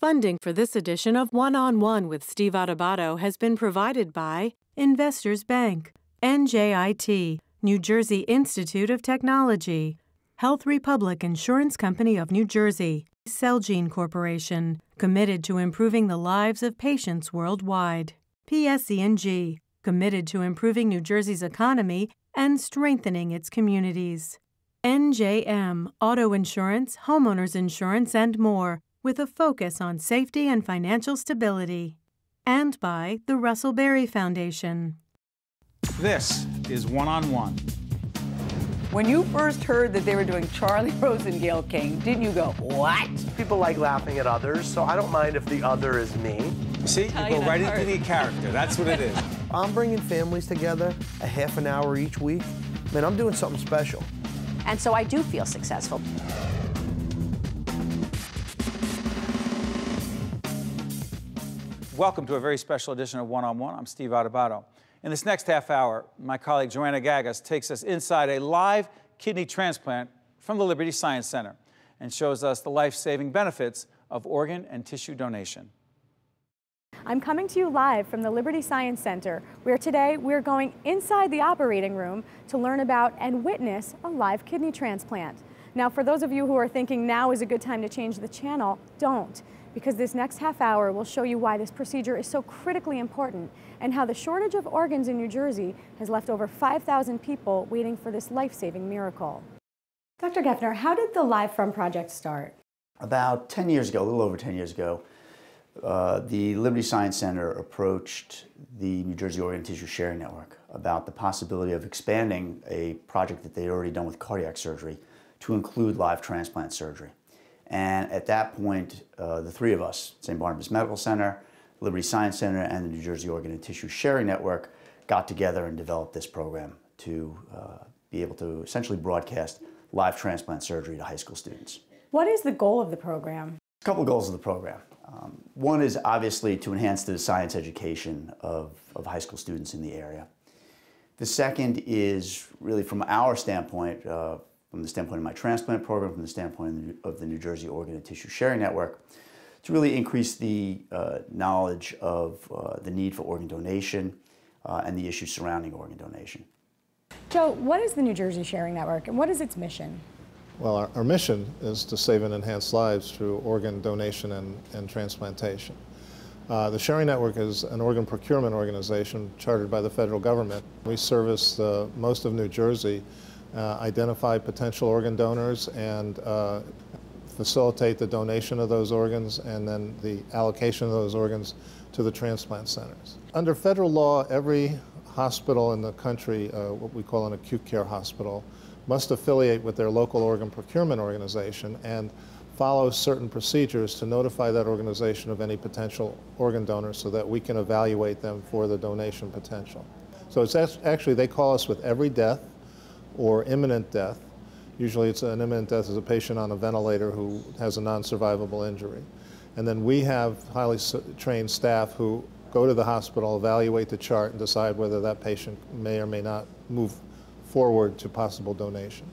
Funding for this edition of One-on-One with Steve Adubato has been provided by Investors Bank, NJIT, New Jersey Institute of Technology, Health Republic Insurance Company of New Jersey, Celgene Corporation, committed to improving the lives of patients worldwide, PSE&G, committed to improving New Jersey's economy and strengthening its communities, NJM, auto insurance, homeowners insurance, and more, with a focus on safety and financial stability, and by the Russell Berry Foundation. This is One-on-One. When you first heard that they were doing Charlie Rose and Gayle King, didn't you go, what? People like laughing at others, so I don't mind if the other is me. See, you go right into the character. That's what it is. I'm bringing families together a half an hour each week. Man, I'm doing something special. And so I do feel successful. Welcome to a very special edition of One-on-One. I'm Steve Adubato. In this next half hour, my colleague Joanna Gagis takes us inside a live kidney transplant from the Liberty Science Center and shows us the life-saving benefits of organ and tissue donation. I'm coming to you live from the Liberty Science Center, where today we're going inside the operating room to learn about and witness a live kidney transplant. Now, for those of you who are thinking now is a good time to change the channel, don't. Because this next half hour will show you why this procedure is so critically important and how the shortage of organs in New Jersey has left over 5,000 people waiting for this life-saving miracle. Dr. Geffner, how did the Live From Project start? About 10 years ago, a little over 10 years ago, the Liberty Science Center approached the New Jersey Organ and Tissue Sharing Network about the possibility of expanding a project that they'd already done with cardiac surgery to include live transplant surgery. And at that point, the three of us, St. Barnabas Medical Center, Liberty Science Center, and the New Jersey Organ and Tissue Sharing Network got together and developed this program to be able to essentially broadcast live transplant surgery to high school students. What is the goal of the program? A couple of goals of the program. One is obviously to enhance the science education of high school students in the area. The second is really from our standpoint, from the standpoint of my transplant program, from the standpoint of the New Jersey Organ and Tissue Sharing Network, to really increase the knowledge of the need for organ donation and the issues surrounding organ donation. Joe, what is the New Jersey Sharing Network and what is its mission? Well, our mission is to save and enhance lives through organ donation and transplantation. The Sharing Network is an organ procurement organization chartered by the federal government. We service most of New Jersey, identify potential organ donors and facilitate the donation of those organs and then the allocation of those organs to the transplant centers. Under federal law, every hospital in the country, what we call an acute care hospital, must affiliate with their local organ procurement organization and follow certain procedures to notify that organization of any potential organ donors so that we can evaluate them for the donation potential. So it's actually, they call us with every death or imminent death. Usually it's an imminent death as a patient on a ventilator who has a non-survivable injury. And then we have highly trained staff who go to the hospital, evaluate the chart, and decide whether that patient may or may not move forward to possible donation.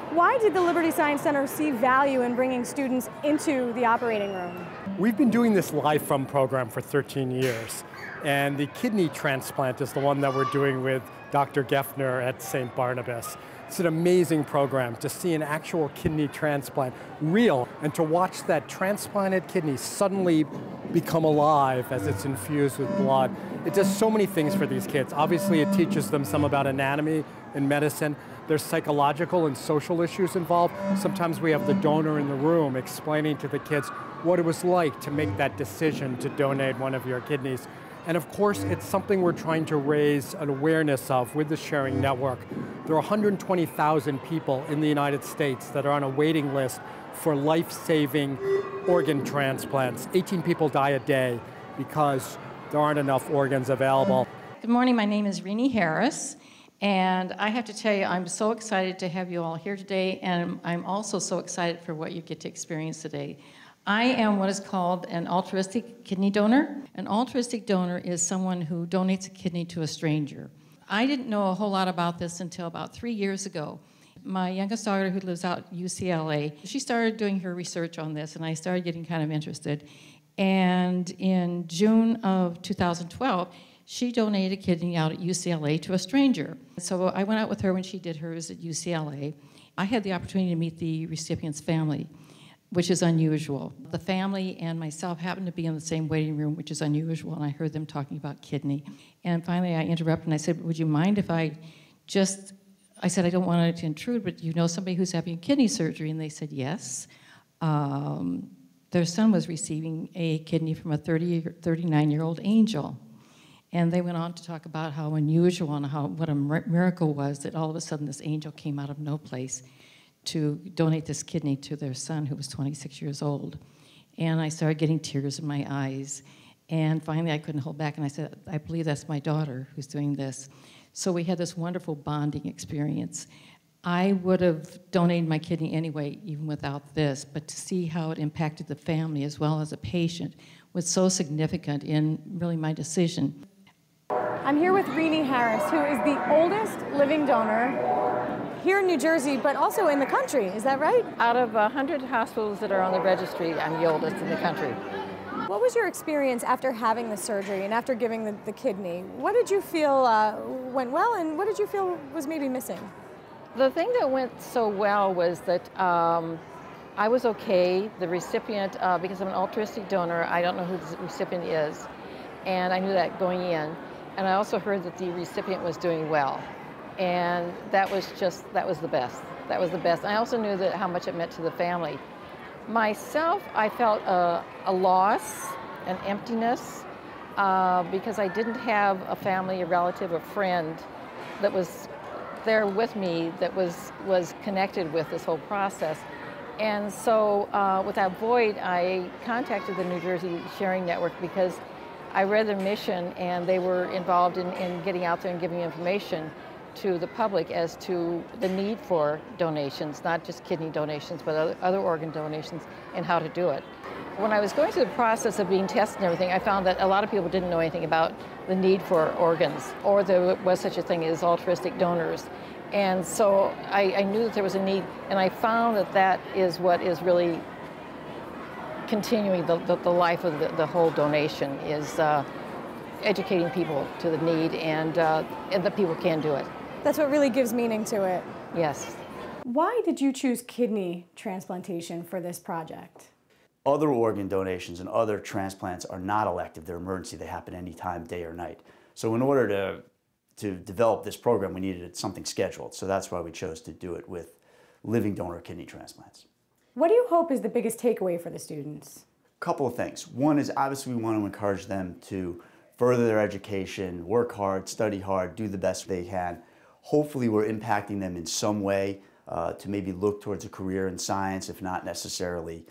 Why did the Liberty Science Center see value in bringing students into the operating room? We've been doing this Live From program for 13 years. And the kidney transplant is the one that we're doing with Dr. Geffner at St. Barnabas. It's an amazing program to see an actual kidney transplant, real, and to watch that transplanted kidney suddenly become alive as it's infused with blood. It does so many things for these kids. Obviously, it teaches them some about anatomy and medicine. There's psychological and social issues involved. Sometimes we have the donor in the room explaining to the kids what it was like to make that decision to donate one of your kidneys. And of course, it's something we're trying to raise an awareness of with the Sharing Network. There are 120,000 people in the United States that are on a waiting list for life-saving organ transplants. 18 people die a day because there aren't enough organs available. Good morning, my name is Renee Harris, and I have to tell you, I'm so excited to have you all here today, and I'm also so excited for what you get to experience today. I am what is called an altruistic kidney donor. An altruistic donor is someone who donates a kidney to a stranger. I didn't know a whole lot about this until about 3 years ago. My youngest daughter, who lives out at UCLA, she started doing her research on this, and I started getting kind of interested. And in June of 2012, she donated a kidney out at UCLA to a stranger. So I went out with her when she did hers at UCLA. I had the opportunity to meet the recipient's family, which is unusual. The family and myself happened to be in the same waiting room, which is unusual, and I heard them talking about kidney. And finally I interrupted and I said, would you mind if I said, I don't want it to intrude, but you know somebody who's having kidney surgery? And they said, yes. Their son was receiving a kidney from a 39-year-old angel. And they went on to talk about how unusual and what a miracle was that all of a sudden this angel came out of no place to donate this kidney to their son, who was 26 years old. And I started getting tears in my eyes. And finally I couldn't hold back, and I said, I believe that's my daughter who's doing this. So we had this wonderful bonding experience. I would have donated my kidney anyway, even without this, but to see how it impacted the family as well as a patient was so significant in really my decision. I'm here with Renee Harris, who is the oldest living donor here in New Jersey, but also in the country. Is that right? Out of 100 hospitals that are on the registry, I'm the oldest in the country. What was your experience after having the surgery and after giving the kidney? What did you feel went well, and what did you feel was maybe missing? The thing that went so well was that I was okay. The recipient, because I'm an altruistic donor, I don't know who the recipient is, and I knew that going in. And I also heard that the recipient was doing well. And that was the best. That was the best. I also knew that how much it meant to the family. Myself, I felt a loss, an emptiness, because I didn't have a family, a relative, a friend that was there with me, that was connected with this whole process. And so with that void, I contacted the New Jersey Sharing Network because I read their mission, and they were involved in getting out there and giving information to the public as to the need for donations, not just kidney donations, but other organ donations, and how to do it. When I was going through the process of being tested and everything, I found that a lot of people didn't know anything about the need for organs, or there was such a thing as altruistic donors. And so I knew that there was a need, and I found that that is what is really continuing the life of the whole donation, is educating people to the need, and that people can do it. That's what really gives meaning to it. Yes. Why did you choose kidney transplantation for this project? Other organ donations and other transplants are not elective. They're emergency. They happen anytime, day or night. So in order to develop this program, we needed something scheduled. So that's why we chose to do it with living donor kidney transplants. What do you hope is the biggest takeaway for the students? A couple of things. One is obviously we want to encourage them to further their education, work hard, study hard, do the best they can. Hopefully we're impacting them in some way to maybe look towards a career in science, if not necessarily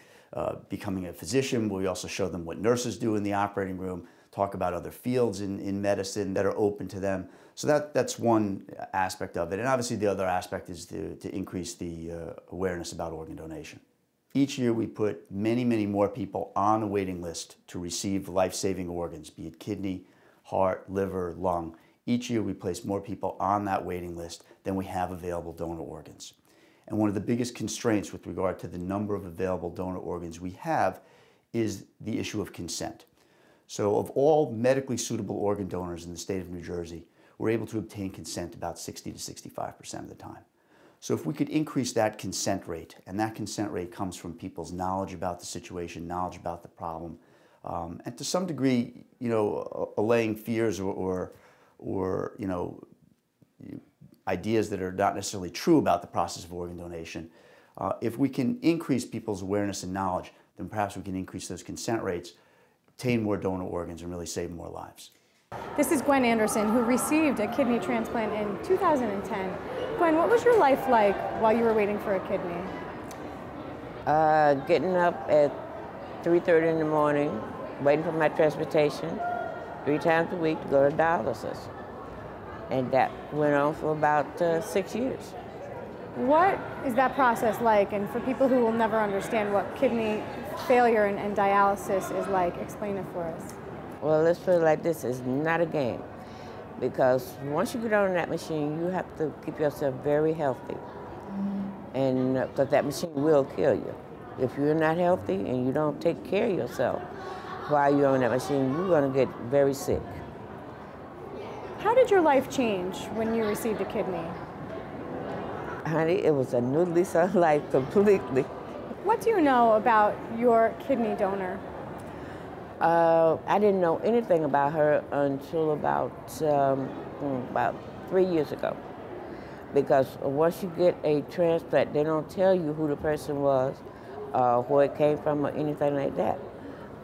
becoming a physician. We also show them what nurses do in the operating room, talk about other fields in medicine that are open to them. So that's one aspect of it. And obviously the other aspect is to increase the awareness about organ donation. Each year we put many, many more people on a waiting list to receive life-saving organs, be it kidney, heart, liver, lung. Each year we place more people on that waiting list than we have available donor organs. And one of the biggest constraints with regard to the number of available donor organs we have is the issue of consent. So of all medically suitable organ donors in the state of New Jersey, we're able to obtain consent about 60 to 65% of the time. So if we could increase that consent rate, and that consent rate comes from people's knowledge about the situation, knowledge about the problem, and to some degree, allaying fears or ideas that are not necessarily true about the process of organ donation. If we can increase people's awareness and knowledge, then perhaps we can increase those consent rates, obtain more donor organs, and really save more lives. This is Gwen Anderson, who received a kidney transplant in 2010. Gwen, what was your life like while you were waiting for a kidney? Getting up at 3:30 in the morning, waiting for my transportation 3 times a week to go to dialysis. And that went on for about 6 years. What is that process like? And for people who will never understand what kidney failure and dialysis is like, explain it for us. Well, let's put it like this, it's not a game. Because once you get on that machine, you have to keep yourself very healthy. And because that machine will kill you. If you're not healthy and you don't take care of yourself, while you're on that machine, you're going to get very sick. How did your life change when you received a kidney? Honey, it was a new lease on life completely. What do you know about your kidney donor? I didn't know anything about her until about 3 years ago. Because once you get a transplant, they don't tell you who the person was, where it came from, or anything like that,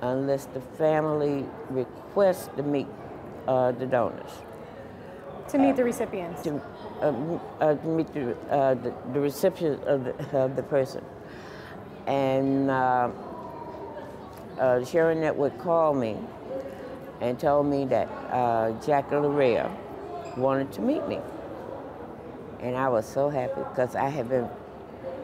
unless the family requests to meet the donors. To meet the recipients? To meet the recipient of the person. And the Sharing Network called me and told me that Jackie Larea wanted to meet me. And I was so happy because I had been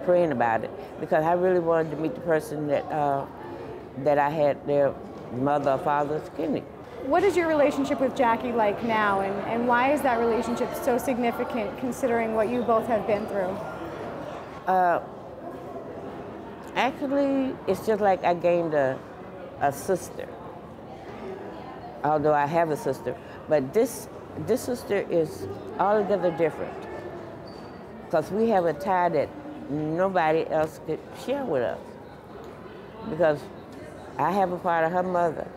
praying about it, because I really wanted to meet the person that I had their mother or father's kidney. What is your relationship with Jackie like now, and why is that relationship so significant considering what you both have been through? Actually, it's just like I gained a sister, although I have a sister, but this sister is altogether different, because we have a tie that nobody else could share with us, because I have a part of her mother.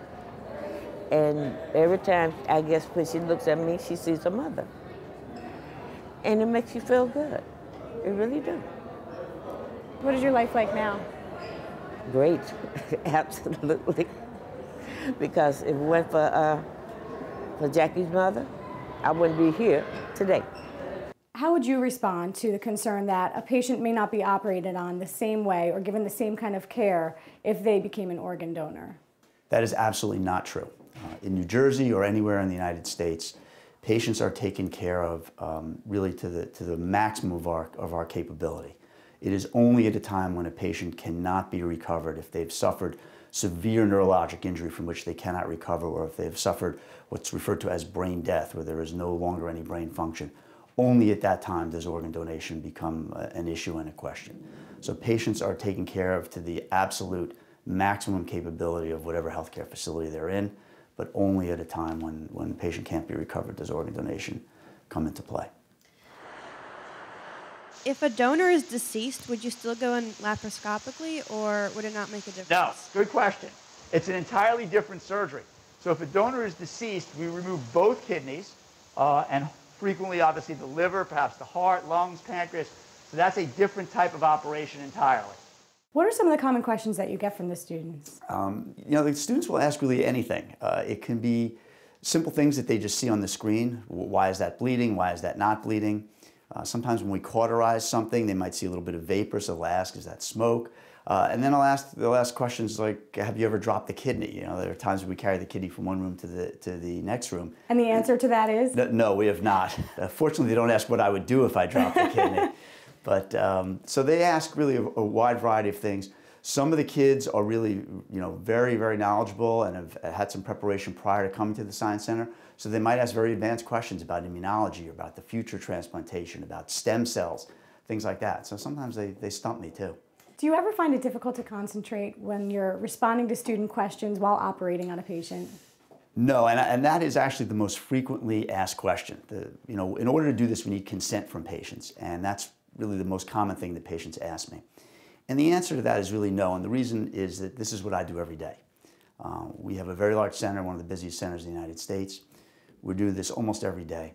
And every time, I guess, when she looks at me, she sees her mother. And it makes you feel good. It really does. What is your life like now? Great, absolutely. Because if it went for Jackie's mother, I wouldn't be here today. How would you respond to the concern that a patient may not be operated on the same way or given the same kind of care if they became an organ donor? That is absolutely not true. In New Jersey or anywhere in the United States, patients are taken care of really to the maximum of our capability. It is only at a time when a patient cannot be recovered, if they've suffered severe neurologic injury from which they cannot recover, or if they've suffered what's referred to as brain death, where there is no longer any brain function. Only at that time does organ donation become an issue and a question. So patients are taken care of to the absolute maximum capability of whatever healthcare facility they're in, but only at a time when the patient can't be recovered does organ donation come into play. If a donor is deceased, would you still go in laparoscopically, or would it not make a difference? No, good question. It's an entirely different surgery. So if a donor is deceased, we remove both kidneys, and frequently, obviously, the liver, perhaps the heart, lungs, pancreas. So that's a different type of operation entirely. What are some of the common questions that you get from the students? The students will ask really anything. It can be simple things that they just see on the screen. Why is that bleeding? Why is that not bleeding? Sometimes when we cauterize something, they might see a little bit of vapor, so they'll ask, is that smoke? And then they'll ask questions like, have you ever dropped the kidney? There are times when we carry the kidney from one room to the next room. And the answer to that is? No, we have not. Fortunately, they don't ask what I would do if I dropped the kidney. But so they ask really a wide variety of things. Some of the kids are really, very, very knowledgeable and have had some preparation prior to coming to the Science Center. So they might ask very advanced questions about immunology, about the future transplantation, about stem cells, things like that. So sometimes they stump me too. Do you ever find it difficult to concentrate when you're responding to student questions while operating on a patient? No, and that is actually the most frequently asked question. In order to do this, we need consent from patients, and that's really the most common thing that patients ask me. And the answer to that is really no, and the reason is that this is what I do every day. We have a very large center, one of the busiest centers in the United States. We do this almost every day.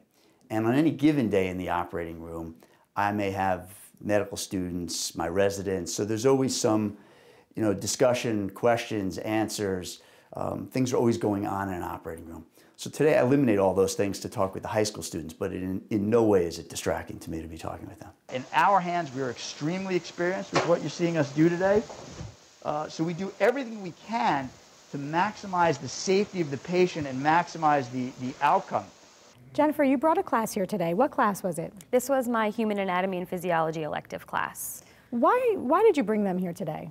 And on any given day in the operating room, I may have medical students, my residents, so there's always some discussion, questions, answers. Things are always going on in an operating room. So today I eliminate all those things to talk with the high school students, but in no way is it distracting to me to be talking with them. In our hands, we are extremely experienced with what you're seeing us do today. So we do everything we can to maximize the safety of the patient and maximize the outcome. Jennifer, you brought a class here today. What class was it? This was my Human Anatomy and Physiology elective class. Why did you bring them here today?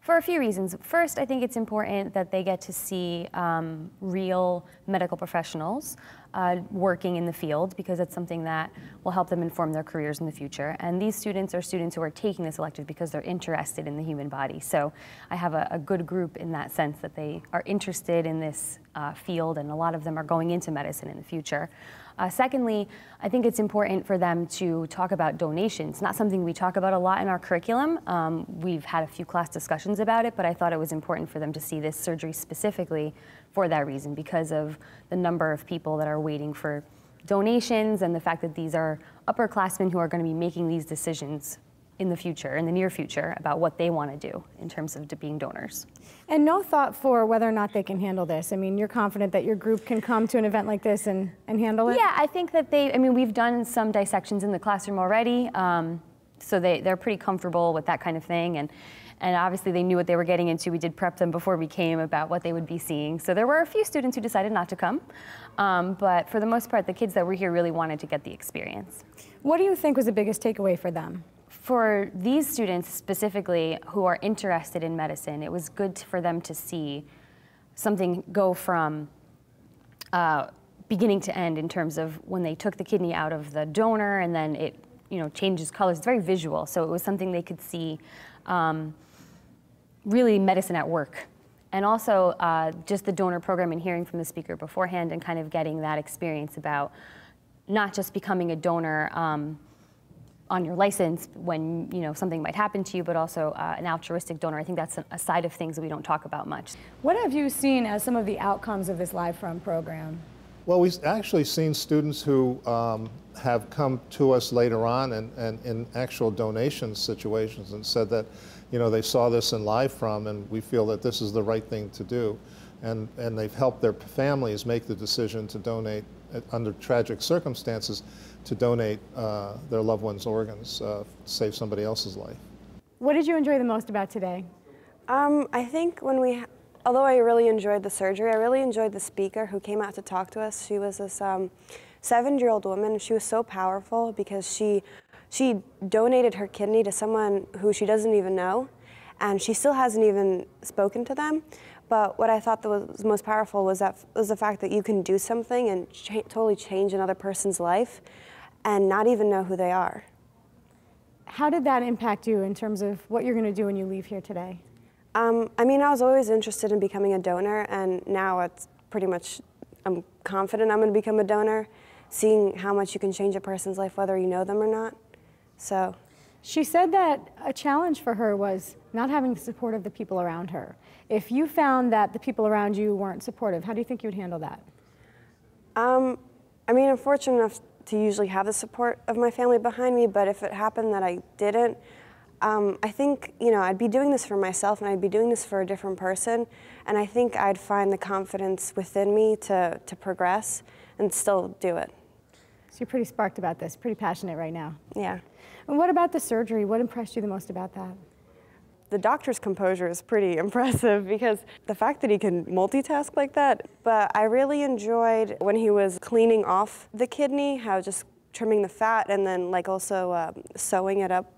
For a few reasons. First, I think it's important that they get to see real medical professionals. working in the field, because it's something that will help them inform their careers in the future. And these students are students who are taking this elective because they're interested in the human body. So I have a good group in that sense, that they are interested in this field, and a lot of them are going into medicine in the future. Secondly, I think it's important for them to talk about donations. Not something we talk about a lot in our curriculum. We've had a few class discussions about it, but I thought it was important for them to see this surgery specifically for that reason, because of the number of people that are waiting for donations, and the fact that these are upperclassmen who are going to be making these decisions in the future, in the near future, about what they want to do in terms of being donors. And no thought for whether or not they can handle this? I mean, you're confident that your group can come to an event like this and handle it? Yeah, I think that we've done some dissections in the classroom already, so they're pretty comfortable with that kind of thing, and obviously they knew what they were getting into. We did prep them before we came about what they would be seeing. So there were a few students who decided not to come, but for the most part, the kids that were here really wanted to get the experience. What do you think was the biggest takeaway for them? For these students specifically who are interested in medicine, it was good for them to see something go from beginning to end, in terms of when they took the kidney out of the donor and then it changes colors. It's very visual, so it was something they could see, really medicine at work. And also just the donor program, and hearing from the speaker beforehand, and kind of getting that experience about not just becoming a donor on your license when something might happen to you, but also an altruistic donor. I think that's a side of things that we don't talk about much. What have you seen as some of the outcomes of this Live From program? Well, we've actually seen students who have come to us later on and in actual donation situations, and said that they saw this in Live From, and we feel that this is the right thing to do. And they've helped their families make the decision to donate under tragic circumstances, to donate their loved one's organs, save somebody else's life. What did you enjoy the most about today? I think although I really enjoyed the surgery, I really enjoyed the speaker who came out to talk to us. She was this 7-year-old woman. She was so powerful because she donated her kidney to someone who she doesn't even know, and she still hasn't even spoken to them. But what I thought that was most powerful was the fact that you can do something and totally change another person's life and not even know who they are. How did that impact you in terms of what you're going to do when you leave here today? I mean, I was always interested in becoming a donor, and now it's pretty much, I'm confident I'm going to become a donor, seeing how much you can change a person's life whether you know them or not. So. She said that a challenge for her was not having the support of the people around her. If you found that the people around you weren't supportive, how do you think you would handle that? I mean, I'm fortunate enough to usually have the support of my family behind me, but if it happened that I didn't, I think, I'd be doing this for myself, and I'd be doing this for a different person, and I think I'd find the confidence within me to progress and still do it. So you're pretty sparked about this, pretty passionate right now. Yeah. And what about the surgery? What impressed you the most about that? The doctor's composure is pretty impressive, because the fact that he can multitask like that. But I really enjoyed when he was cleaning off the kidney, how just trimming the fat and then also sewing it up.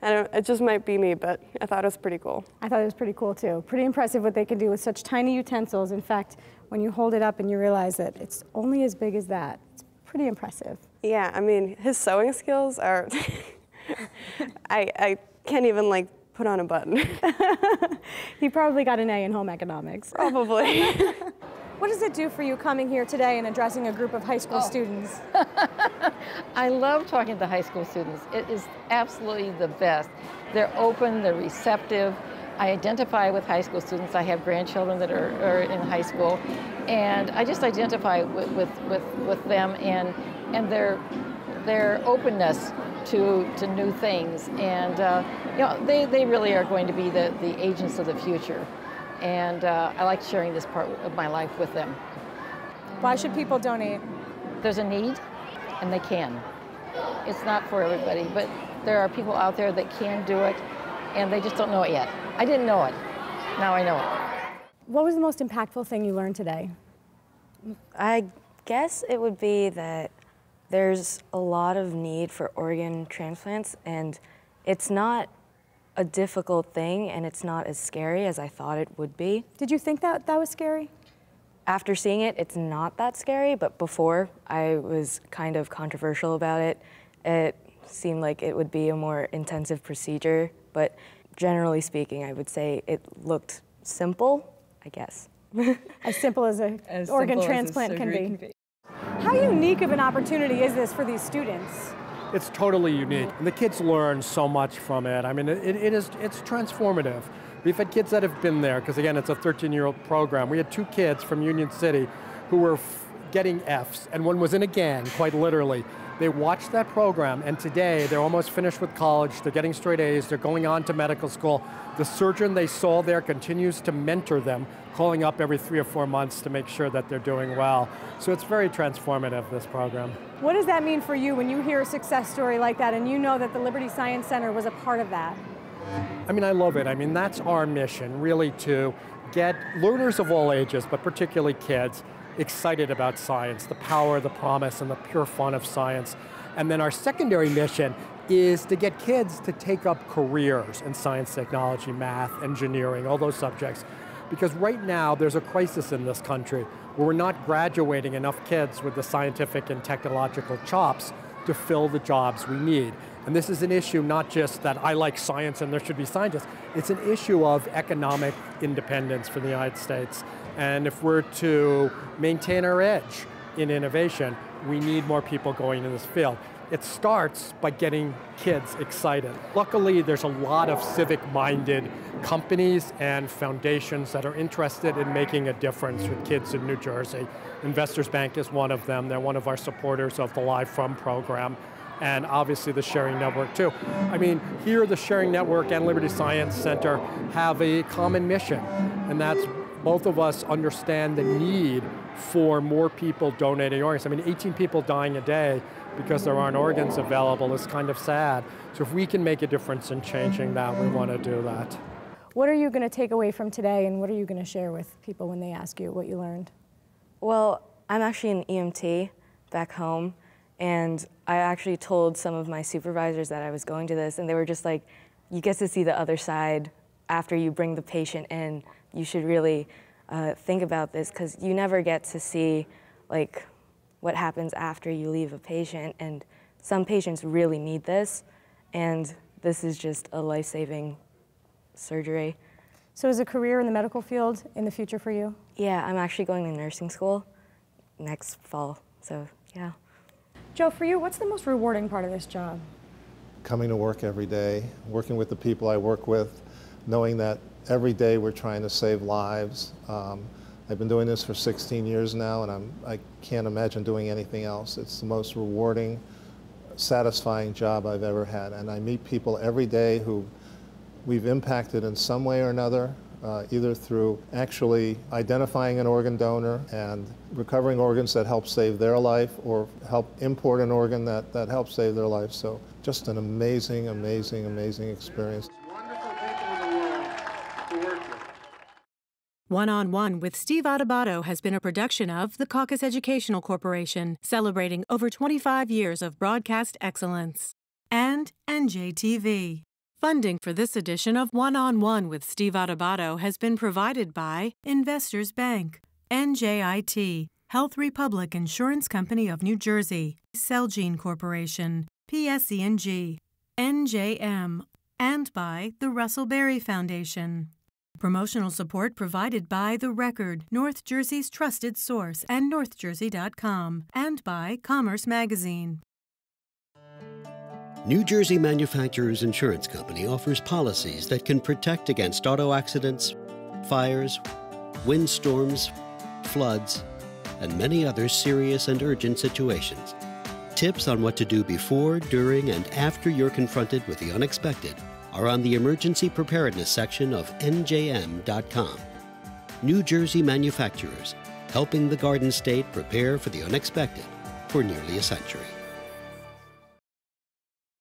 It just might be me, but I thought it was pretty cool. I thought it was pretty cool too. Pretty impressive what they can do with such tiny utensils. In fact, when you hold it up and you realize that it's only as big as that, it's pretty impressive. Yeah, I mean, his sewing skills are, I can't even put on a button. He probably got an A in home economics. Probably. What does it do for you coming here today and addressing a group of high school students? I love talking to the high school students. It is absolutely the best. They're open, they're receptive. I identify with high school students. I have grandchildren that are in high school, and I just identify with them and their openness to new things. And they really are going to be the agents of the future. And I like sharing this part of my life with them. Why should people donate? There's a need, and they can. It's not for everybody, but there are people out there that can do it, and they just don't know it yet. I didn't know it. Now I know it. What was the most impactful thing you learned today? I guess it would be that there's a lot of need for organ transplants, and it's not a difficult thing, and it's not as scary as I thought it would be. Did you think that was scary? after seeing it, it's not that scary, but before I was kind of controversial about it. It seemed like it would be a more intensive procedure, but generally speaking, I would say it looked simple, I guess. As simple as an organ transplant can be. How unique of an opportunity is this for these students? It's totally unique. And the kids learn so much from it. I mean, it's transformative. We've had kids that have been there, because again, it's a 13-year-old program. We had 2 kids from Union City who were getting Fs, and one was in a gang, quite literally. They watched that program, and today they're almost finished with college, they're getting straight A's, they're going on to medical school. The surgeon they saw there continues to mentor them, calling up every 3 or 4 months to make sure that they're doing well. So it's very transformative, this program. What does that mean for you when you hear a success story like that and you know that the Liberty Science Center was a part of that? I mean, I love it. I mean, that's our mission, really, to get learners of all ages, but particularly kids, excited about science, the power, the promise, and the pure fun of science. And then our secondary mission is to get kids to take up careers in science, technology, math, engineering, all those subjects. Because right now, there's a crisis in this country where we're not graduating enough kids with the scientific and technological chops to fill the jobs we need. And this is an issue not just that I like science and there should be scientists, it's an issue of economic independence for the United States. And if we're to maintain our edge in innovation, we need more people going in this field. It starts by getting kids excited. Luckily, there's a lot of civic-minded companies and foundations that are interested in making a difference with kids in New Jersey. Investors Bank is one of them. They're one of our supporters of the Live From program, and obviously the Sharing Network too. I mean, here the Sharing Network and Liberty Science Center have a common mission, and that's both of us understand the need for more people donating organs. I mean, 18 people dying a day because there aren't organs available is kind of sad. So if we can make a difference in changing that, we want to do that. What are you going to take away from today, and what are you going to share with people when they ask you what you learned? Well, I'm actually an EMT back home, and I actually told some of my supervisors that I was going to this, and they were just like, you get to see the other side after you bring the patient in. You should really think about this, because you never get to see like what happens after you leave a patient, and some patients really need this, and this is just a life-saving surgery. So is a career in the medical field in the future for you? Yeah, I'm actually going to nursing school next fall, so yeah. Joe, for you, what's the most rewarding part of this job? Coming to work every day, working with the people I work with, knowing that every day we're trying to save lives. I've been doing this for 16 years now, and I can't imagine doing anything else. It's the most rewarding, satisfying job I've ever had. And I meet people every day who we've impacted in some way or another, either through actually identifying an organ donor and recovering organs that help save their life, or help import an organ that helps save their life. So just an amazing, amazing, amazing experience. One-on-One with Steve Adubato has been a production of the Caucus Educational Corporation, celebrating over 25 years of broadcast excellence. And NJTV. Funding for this edition of One-on-One with Steve Adubato has been provided by Investors Bank, NJIT, Health Republic Insurance Company of New Jersey, Celgene Corporation, PSE&G, NJM, and by the Russell Berry Foundation. Promotional support provided by The Record, North Jersey's trusted source, and NorthJersey.com, and by Commerce Magazine. New Jersey Manufacturers Insurance Company offers policies that can protect against auto accidents, fires, windstorms, floods, and many other serious and urgent situations. Tips on what to do before, during, and after you're confronted with the unexpected are on the emergency preparedness section of NJM.com. New Jersey Manufacturers, helping the Garden State prepare for the unexpected for nearly a century.